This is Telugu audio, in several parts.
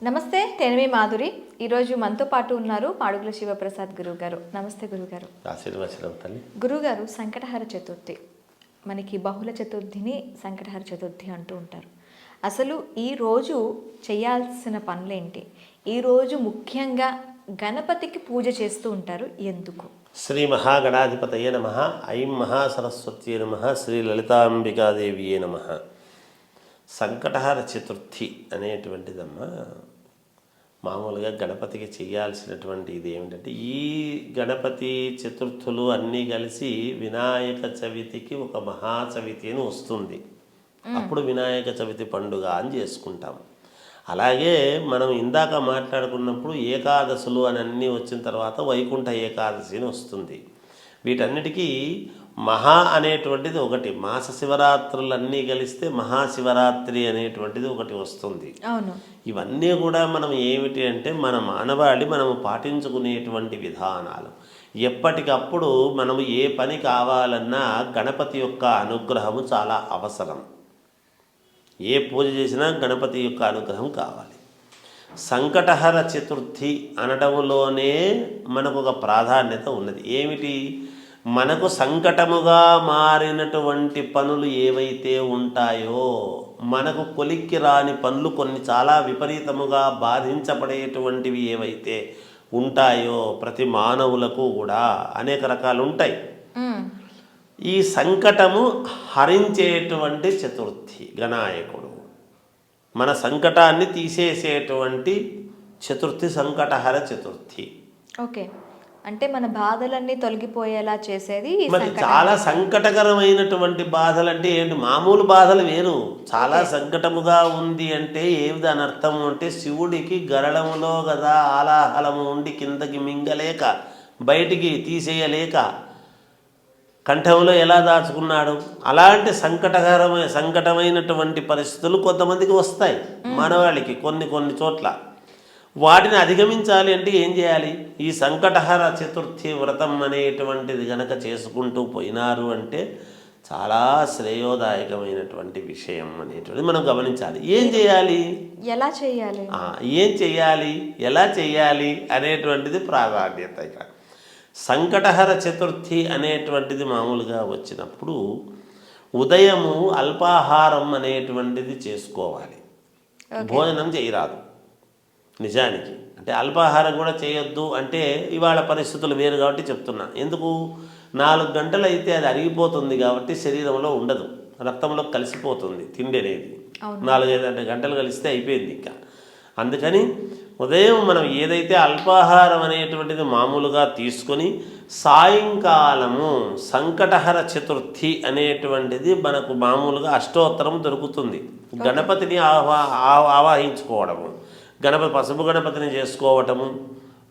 నమస్తే, నేను మీ మాధురి. ఈరోజు మనతో పాటు ఉన్నారు మాడుగుల శివప్రసాద్ గురువు గారు. నమస్తే గురుగారు. గురుగారు, సంకటహర చతుర్థి మనకి బహుళ చతుర్థిని సంకటహర చతుర్థి అంటూ ఉంటారు. అసలు ఈరోజు చేయాల్సిన పనులేంటి? ఈరోజు ముఖ్యంగా గణపతికి పూజ చేస్తూ ఉంటారు, ఎందుకు? శ్రీ మహాగణాధిపతయే నమః. ఐం మహాసరస్వత్యే నమః. శ్రీ లలితాంబికాదేవియే నమః. సంకటహర చతుర్థి అనేటువంటిదమ్మా మామూలుగా గణపతికి చేయాల్సినటువంటి ఇది ఏమిటంటే, ఈ గణపతి చతుర్థులు అన్నీ కలిసి వినాయక చవితికి ఒక మహాచవితి అని వస్తుంది. అప్పుడు వినాయక చవితి పండుగ అని చేసుకుంటాం. అలాగే మనం ఇందాక మాట్లాడుకున్నప్పుడు ఏకాదశులు అని అన్నీ వచ్చిన తర్వాత వైకుంఠ ఏకాదశి అని వస్తుంది. వీటన్నిటికీ మహా అనేటువంటిది ఒకటి, మాస శివరాత్రులన్నీ కలిస్తే మహాశివరాత్రి అనేటువంటిది ఒకటి వస్తుంది. అవును. ఇవన్నీ కూడా మనం ఏమిటి అంటే మన మానవాళి మనము పాటించుకునేటువంటి విధానాలు. ఎప్పటికప్పుడు మనము ఏ పని కావాలన్నా గణపతి యొక్క అనుగ్రహము చాలా అవసరం. ఏ పూజ చేసినా గణపతి యొక్క అనుగ్రహం కావాలి. సంకటహర చతుర్థి అనడంలోనే మనకు ఒక ప్రాధాన్యత ఉన్నది. ఏమిటి? మనకు సంకటముగా మారినటువంటి పనులు ఏవైతే ఉంటాయో, మనకు కొలిక్కి రాని పనులు కొన్ని చాలా విపరీతముగా బాధించబడేటువంటివి ఏవైతే ఉంటాయో, ప్రతి మానవులకు కూడా అనేక రకాలు ఉంటాయి. ఈ సంకటము హరించేటువంటి చతుర్థి గణాయకుడు. మన సంకటాన్ని తీసేసేటువంటి చతుర్థి సంకటహర చతుర్థి. ఓకే, అంటే మన బాధలన్నీ తొలగిపోయేలా చేసేది. మరి చాలా సంకటకరమైనటువంటి బాధలు అంటే ఏంటి? మామూలు బాధలు వేరు. చాలా సంకటముగా ఉంది అంటే ఏమి దాని అర్థము అంటే, శివుడికి గరళములో కదా ఆలాహలము ఉండి కిందకి మింగలేక బయటికి తీసేయలేక కంఠంలో ఎలా దాచుకున్నాడు. అలాంటి సంకటమైనటువంటి పరిస్థితులు కొంతమందికి వస్తాయి మానవాళికి కొన్ని చోట్ల. వాటిని అధిగమించాలి అంటే ఏం చేయాలి? ఈ సంకటహర చతుర్థి వ్రతం అనేటువంటిది గనక చేసుకుంటూ పోయినారు అంటే చాలా శ్రేయోదాయకమైనటువంటి విషయం అనేటువంటిది మనం గమనించాలి. ఏం చేయాలి, ఎలా చేయాలి, ఏం చేయాలి, ఎలా చేయాలి అనేటువంటిది ప్రాధాన్యత. ఇక్కడ సంకటహర చతుర్థి అనేటువంటిది మామూలుగా వచ్చినప్పుడు ఉదయము అల్పాహారం అనేటువంటిది చేసుకోవాలి. భోజనం చేయరాదు నిజానికి. అంటే అల్పాహారం కూడా చేయొద్దు అంటే ఇవాళ పరిస్థితులు వేరు కాబట్టి చెప్తున్నా. ఎందుకు? 4 గంటలు అయితే అది అరిగిపోతుంది కాబట్టి శరీరంలో ఉండదు, రక్తంలో కలిసిపోతుంది తిండి అనేది. 4-5 గంటలు కలిస్తే అయిపోయింది ఇంకా. అందుకని ఉదయం మనం ఏదైతే అల్పాహారం అనేటువంటిది మామూలుగా తీసుకొని సాయంకాలము సంకటహర చతుర్థి అనేటువంటిది మనకు మామూలుగా అష్టోత్తరం దొరుకుతుంది. గణపతిని ఆవాహించుకోవడము, పసుపు గణపతిని చేసుకోవటము.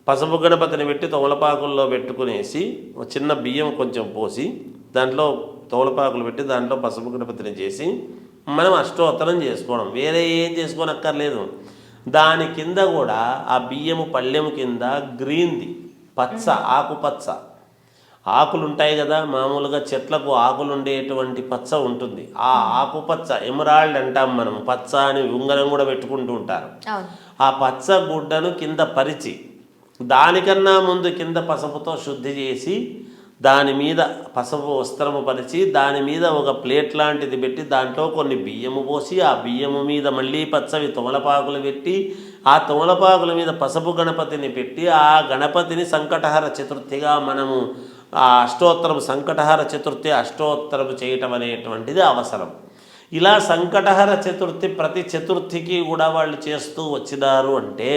పసుపు గణపతిని పెట్టి తమలపాకుల్లో పెట్టుకునేసి చిన్న బియ్యం కొంచెం పోసి దాంట్లో తమలపాకులు పెట్టి దాంట్లో పసుపు గణపతిని చేసి మనం అష్టోత్తరం చేసుకోవడం. వేరే ఏం చేసుకోనక్కర్లేదు. దాని కింద కూడా ఆ బియ్యము పళ్ళెము కింద గ్రీన్ది పచ్చ ఆకుపచ్చ ఆకులు ఉంటాయి కదా, మామూలుగా చెట్లకు ఆకులు ఉండేటువంటి పచ్చ ఉంటుంది. ఆ ఆకుపచ్చ ఎమరాల్డ్ అంటాం మనం, పచ్చ అని ఉంగరం కూడా పెట్టుకుంటూ ఉంటారు. ఆ పచ్చ గుడ్డను కింద పరిచి దానికన్నా ముందు కింద పసుపుతో శుద్ధి చేసి దాని మీద పసుపు వస్త్రము పరిచి దాని మీద ఒక ప్లేట్ లాంటిది పెట్టి దాంట్లో కొన్ని బియ్యము పోసి ఆ బియ్యము మీద మళ్ళీ పచ్చవి తమలపాకులు పెట్టి ఆ తమలపాకుల మీద పసుపు గణపతిని పెట్టి ఆ గణపతిని సంకటహర చతుర్థిగా మనము ఆ అష్టోత్తరం సంకటహర చతుర్థి అష్టోత్తరం చేయటం అనేటువంటిది అవసరం. ఇలా సంకటహర చతుర్థి ప్రతి చతుర్థికి కూడా వాళ్ళు చేస్తూ వచ్చినారు అంటే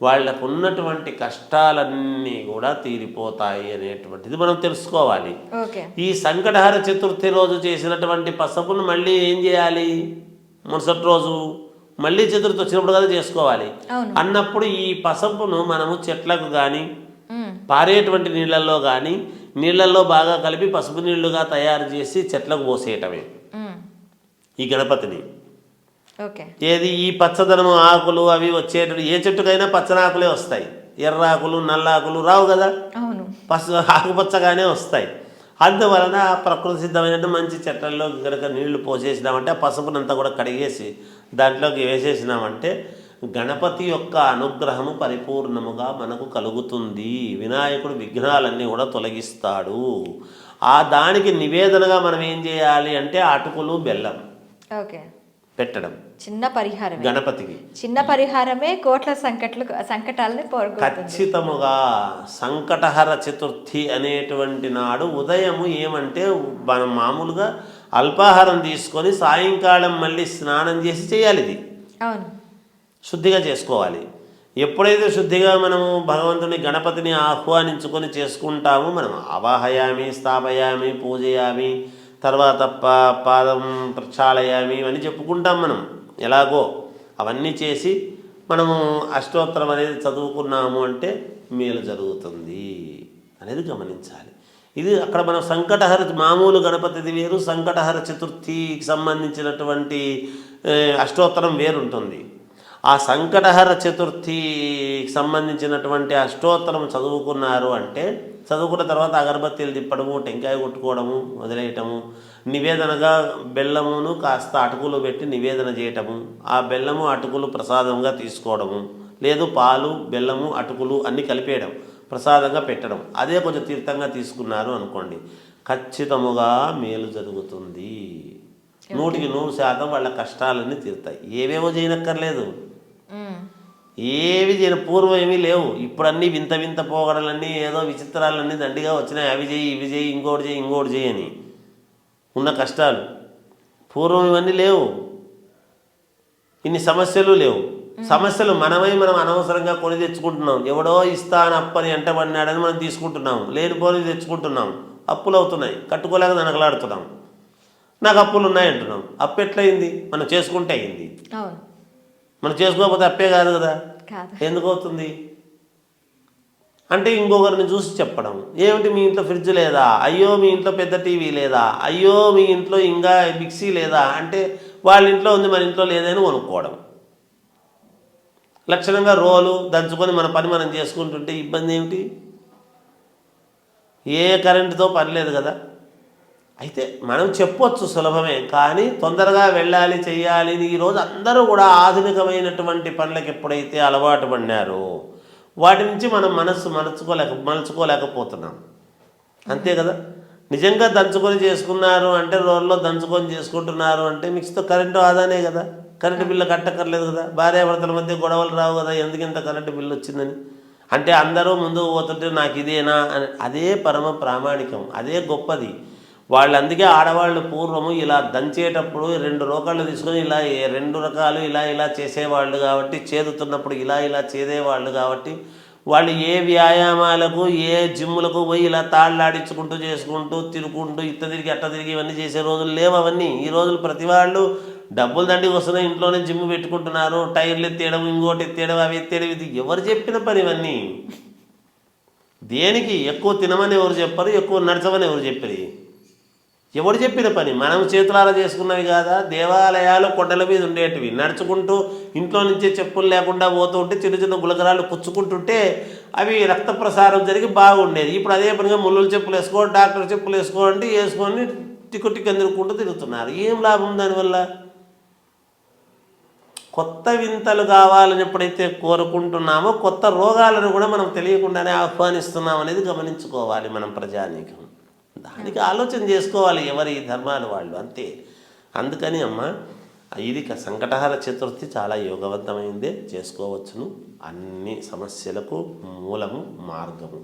వాళ్ళకు ఉన్నటువంటి కష్టాలన్నీ కూడా తీరిపోతాయి అనేటువంటిది మనం తెలుసుకోవాలి. ఈ సంకటహర చతుర్థి రోజు చేసినటువంటి పసుపును మళ్ళీ ఏం చేయాలి? మరుసటి రోజు మళ్ళీ చతుర్థి వచ్చినప్పుడు కదా చేసుకోవాలి. అన్నప్పుడు ఈ పసుపును మనము చెట్లకు కానీ పారేటువంటి నీళ్ళల్లో కానీ నీళ్ళల్లో బాగా కలిపి పసుపు నీళ్లుగా తయారు చేసి చెట్లకు పోసేయటమే ఈ గణపతిని. ఏది? ఈ పచ్చదనము ఆకులు అవి వచ్చేటప్పుడు ఏ చెట్టుకైనా పచ్చనాకులే వస్తాయి, ఎర్రాకులు నల్లాకులు రావు కదా, ఆకుపచ్చగానే వస్తాయి. అందువలన ప్రకృతి సిద్ధమైన మంచి చెట్లలో కనుక నీళ్లు పోసేసినామంటే ఆ పసుపునంతా కూడా కడిగేసి దాంట్లోకి వేసేసినామంటే గణపతి యొక్క అనుగ్రహము పరిపూర్ణముగా మనకు కలుగుతుంది. వినాయకుడు విఘ్నాలన్నీ కూడా తొలగిస్తాడు. ఆ దానికి నివేదనగా మనం ఏం చేయాలి అంటే అటుకులు బెల్లం పెట్టడం చిన్న పరిహారం. గణపతికి చిన్న పరిహారమే కోట్ల సంకటాలని ఖచ్చితముగా. సంకటహర చతుర్థి అనేటువంటి నాడు ఉదయము ఏమంటే మనం మామూలుగా అల్పాహారం తీసుకొని సాయంకాలం మళ్ళీ స్నానం చేసి చేయాలి. ఇది అవును, శుద్ధిగా చేసుకోవాలి. ఎప్పుడైతే శుద్ధిగా మనము భగవంతుని గణపతిని ఆహ్వానించుకొని చేసుకుంటామో, మనం ఆవాహయామి, స్థాపయామి, పూజయామి, తర్వాత పాదం ప్రక్షాళయామి ఇవన్నీ చెప్పుకుంటాం మనం. ఎలాగో అవన్నీ చేసి మనము అష్టోత్తరం అనేది చదువుకున్నాము అంటే మేలు జరుగుతుంది అనేది గమనించాలి. ఇది అక్కడ మనం సంకటహర మామూలు గణపతిది వేరు, సంకటహర చతుర్థికి సంబంధించినటువంటి అష్టోత్తరం వేరుంటుంది. ఆ సంకటహర చతుర్థికి సంబంధించినటువంటి అష్టోత్తరం చదువుకున్నారు అంటే, చదువుకున్న తర్వాత అగరబత్తీలు తిప్పడము, టెంకాయ కొట్టుకోవడము, వదిలేయటము, నివేదనగా బెల్లమును కాస్త అటుకులు పెట్టి నివేదన చేయటము, ఆ బెల్లము అటుకులు ప్రసాదంగా తీసుకోవడము, లేదు పాలు బెల్లము అటుకులు అన్నీ కలిపేయడం, ప్రసాదంగా పెట్టడం, అదే కొంచెం తీర్థంగా తీసుకున్నారు అనుకోండి, ఖచ్చితముగా మేలు జరుగుతుంది. 100% వాళ్ళ కష్టాలన్నీ తీరుతాయి. ఏవేవో చేయనక్కర్లేదు, ఏవి చేయను. పూర్వం ఏమీ లేవు, ఇప్పుడు అన్నీ వింత వింత పోగడలన్నీ ఏదో విచిత్రాలన్నీ దండిగా వచ్చినాయి. అవి చేయి ఇవి చేయి ఇంకోటి చేయి ఇంకోటి చేయి అని ఉన్న కష్టాలు. పూర్వం ఇవన్నీ లేవు, ఇన్ని సమస్యలు లేవు. సమస్యలు మనం అనవసరంగా కొని తెచ్చుకుంటున్నాం. ఎవడో ఇస్తాను అప్పని ఎంటబడినాడని మనం తీసుకుంటున్నాం, లేనిపోని తెచ్చుకుంటున్నాం, అప్పులు అవుతున్నాయి, కట్టుకోలేక ననకలాడుతున్నాం. నాకు అప్పులు ఉన్నాయి అంటున్నాం. అప్పు ఎట్లయింది? మనం చేసుకుంటే అయింది. మనం చేసుకోకపోతే అప్పే కాదు కదా. ఎందుకు అవుతుంది అంటే ఇంకొకరిని చూసి చెప్పడం. ఏమిటి మీ ఇంట్లో ఫ్రిడ్జ్ లేదా? అయ్యో మీ ఇంట్లో పెద్ద టీవీ లేదా? అయ్యో మీ ఇంట్లో ఇంకా మిక్సీ లేదా? అంటే వాళ్ళ ఇంట్లో ఉంది మన ఇంట్లో లేదని కొనుక్కోవడం. లక్షణంగా రోలు దంచుకొని మన పని మనం చేసుకుంటుంటే ఇబ్బంది ఏమిటి? ఏ కరెంటుతో పని లేదు కదా. అయితే మనం చెప్పొచ్చు సులభమే, కానీ తొందరగా వెళ్ళాలి చెయ్యాలి. ఈరోజు అందరూ కూడా ఆధునికమైనటువంటి పనులకు ఎప్పుడైతే అలవాటు పడినారో వాటి నుంచి మనం మలుచుకోలేకపోతున్నాం. అంతే కదా. నిజంగా దంచుకొని చేసుకున్నారు అంటే, రోల్లో దంచుకొని చేసుకుంటున్నారు అంటే మిక్స్తో కరెంటు ఆదానే కదా. కరెంటు బిల్లు కట్టక్కర్లేదు కదా. భార్యాభర్తల మధ్య గొడవలు రావు కదా, ఎందుకు ఇంత కరెంటు బిల్లు వచ్చిందని. అంటే అందరూ ముందుకు పోతుంటే నాకు ఇదేనా అని. అదే పరమ ప్రామాణికం, అదే గొప్పది. వాళ్ళు అందుకే ఆడవాళ్ళు పూర్వము ఇలా దంచేటప్పుడు 2 రోకళ్ళు తీసుకొని ఇలా 2 రకాలు ఇలా చేసేవాళ్ళు కాబట్టి, చేదుతున్నప్పుడు ఇలా చేదేవాళ్ళు కాబట్టి, వాళ్ళు ఏ వ్యాయామాలకు ఏ జిమ్ములకు పోయి ఇలా తాళ్ళాడించుకుంటూ చేసుకుంటూ తిరుగుకుంటూ ఇట్ట తిరిగి అట్ట తిరిగి ఇవన్నీ చేసే రోజులు లేవు అవన్నీ. ఈ రోజులు ప్రతి వాళ్ళు డబ్బులు దండికి వస్తున్నాయి, ఇంట్లోనే జిమ్ పెట్టుకుంటున్నారు, టైర్లు ఎత్తేయడం, ఇంకోటి ఎత్తేయడం, అవి ఎత్తేయడం. ఇది ఎవరు చెప్పిన పని ఇవన్నీ? దేనికి? ఎక్కువ తినమని ఎవరు చెప్పరు, ఎక్కువ నడచమని ఎవరు చెప్పరు? ఎవడు చెప్పిన పని? మనం చేతులారా చేసుకున్నవి కాదా. దేవాలయాలు కొండల మీద ఉండేటివి, నడుచుకుంటూ ఇంట్లో నుంచే చెప్పులు లేకుండా పోతూ ఉంటే చిన్న చిన్న గులకరాలు పుచ్చుకుంటుంటే అవి రక్త ప్రసారం జరిగి బాగుండేది. ఇప్పుడు అదే పనిగా ముళ్ళుల చెప్పులు వేసుకో, డాక్టర్ చెప్పులు వేసుకోండి, వేసుకొని టిక్కు తిరుగుకుంటూ తిరుగుతున్నారు. ఏం లాభం దానివల్ల? కొత్త వింతలు కావాలని ఎప్పుడైతే కోరుకుంటున్నామో కొత్త రోగాలను కూడా మనం తెలియకుండానే ఆహ్వానిస్తున్నాం అనేది గమనించుకోవాలి మనం ప్రజానీకం. దానికి ఆలోచన చేసుకోవాలి ఎవరి ధర్మాలు వాళ్ళు, అంతే. అందుకని అమ్మ ఇది సంకటహర చతుర్థి చాలా యోగవంతమైందే, చేసుకోవచ్చును. అన్ని సమస్యలకు మూలము మార్గము.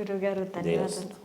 గురుగారు ధన్యవాదాలు.